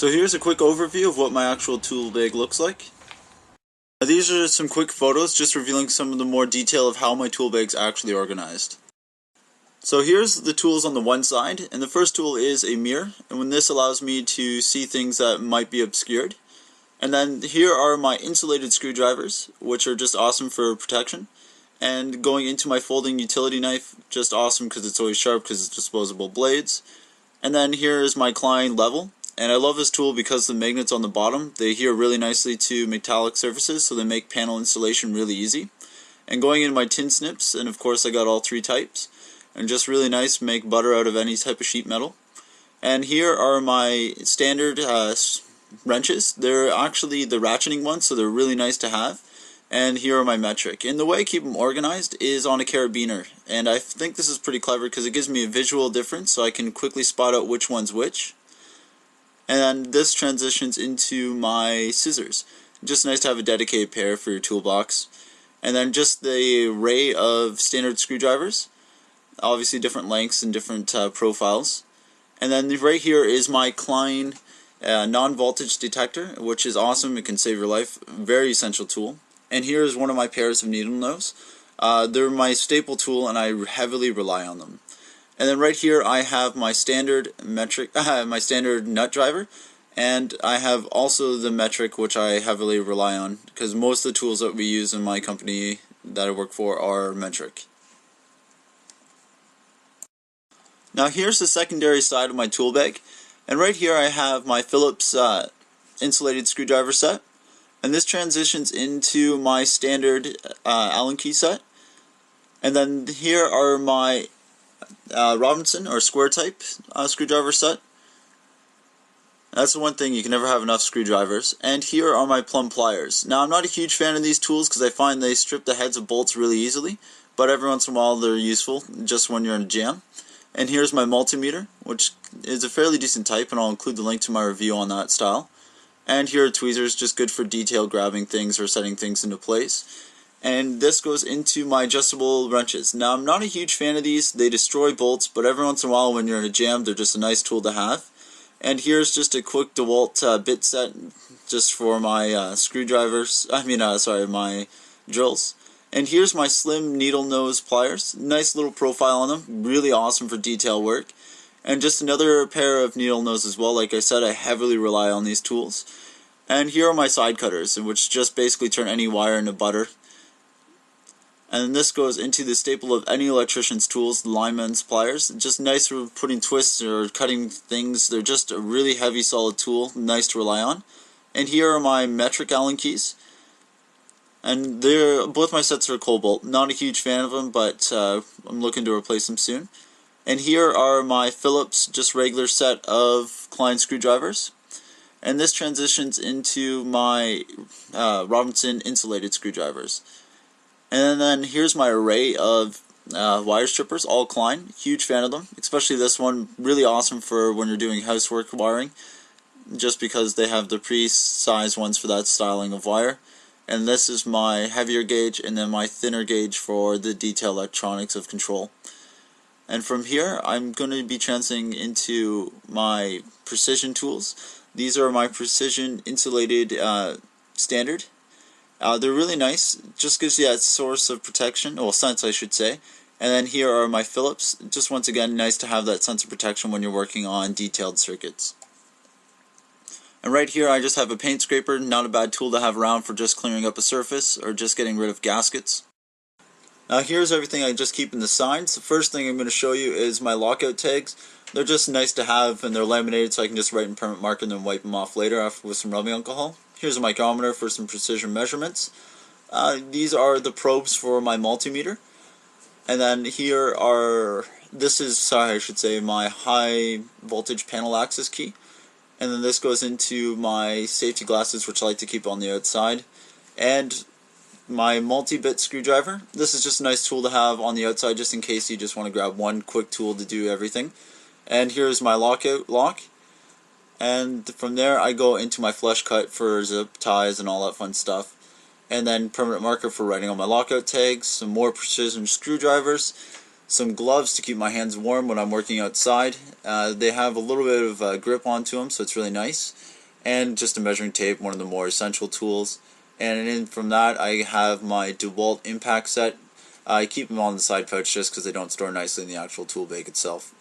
So here's a quick overview of what my actual tool bag looks like. Now these are some quick photos just revealing some of the more detail of how my tool bag's actually organized. So here's the tools on the one side, and the first tool is a mirror, and when this allows me to see things that might be obscured. And then here are my insulated screwdrivers, which are just awesome for protection. And going into my folding utility knife, just awesome because it's always sharp because it's disposable blades. And then here is my Klein level, and I love this tool because the magnets on the bottom, they adhere really nicely to metallic surfaces, so they make panel installation really easy. And going into my tin snips, and of course I got all three types, and just really nice, make butter out of any type of sheet metal. And here are my standard wrenches. They're actually the ratcheting ones, so they're really nice to have. And here are my metric. And the way I keep them organized is on a carabiner. And I think this is pretty clever because it gives me a visual difference so I can quickly spot out which one's which. And this transitions into my scissors. Just nice to have a dedicated pair for your toolbox. And then just the array of standard screwdrivers. Obviously different lengths and different profiles. And then right here is my Klein non-voltage detector, which is awesome. It can save your life. Very essential tool. And here is one of my pairs of needle nose. They're my staple tool, and I heavily rely on them. And then right here I have my standard metric, my standard nut driver, and I have also the metric, which I heavily rely on because most of the tools that we use in my company that I work for are metric. Now here's the secondary side of my tool bag, and right here I have my Phillips insulated screwdriver set, and this transitions into my standard Allen key set. And then here are my Robinson or square type screwdriver set. That's the one thing, you can never have enough screwdrivers. And here are my plumb pliers. Now I'm not a huge fan of these tools because I find they strip the heads of bolts really easily, but every once in a while they're useful just when you're in a jam. And here's my multimeter, which is a fairly decent type, and I'll include the link to my review on that style. And here are tweezers, just good for detail grabbing things or setting things into place. And this goes into my adjustable wrenches. Now I'm not a huge fan of these, they destroy bolts, but every once in a while when you're in a jam they're just a nice tool to have. And here's just a quick DeWalt bit set just for my screwdrivers, my drills. And here's my slim needle nose pliers. Nice little profile on them, really awesome for detail work. And just another pair of needle nose as well. Like I said, I heavily rely on these tools. And here are my side cutters, which just basically turn any wire into butter. And this goes into the staple of any electrician's tools, the lineman's pliers. Just nice for putting twists or cutting things. They're just a really heavy, solid tool, nice to rely on. And here are my metric Allen keys. And both my sets are Cobalt. Not a huge fan of them, but I'm looking to replace them soon. And here are my Phillips, just regular set of Klein screwdrivers. And this transitions into my Robinson insulated screwdrivers. And then here's my array of wire strippers, all Klein. Huge fan of them, especially this one. Really awesome for when you're doing housework wiring, just because they have the pre-sized ones for that styling of wire. And this is my heavier gauge, and then my thinner gauge for the detail electronics of control. And from here, I'm going to be transitioning into my precision tools. These are my precision insulated standard. They're really nice, just gives you that source of protection, well, sense I should say. And then here are my Phillips. Just once again, nice to have that sense of protection when you're working on detailed circuits. And right here I just have a paint scraper, not a bad tool to have around for just clearing up a surface or just getting rid of gaskets. Now here's everything I just keep in the sides. The first thing I'm going to show you is my lockout tags. They're just nice to have, and they're laminated so I can just write in permanent marker and then wipe them off later with some rubbing alcohol. Here's a micrometer for some precision measurements. These are the probes for my multimeter. And then here are, my high voltage panel access key. And then this goes into my safety glasses, which I like to keep on the outside. And my multi-bit screwdriver. This is just a nice tool to have on the outside just in case you just want to grab one quick tool to do everything. And here's my lockout lock. And from there I go into my flush cut for zip ties and all that fun stuff. And then permanent marker for writing on my lockout tags, some more precision screwdrivers, some gloves to keep my hands warm when I'm working outside. They have a little bit of grip onto them, so it's really nice. And just a measuring tape, one of the more essential tools. And in from that, I have my DeWalt impact set. I keep them on the side pouch just because they don't store nicely in the actual tool bag itself.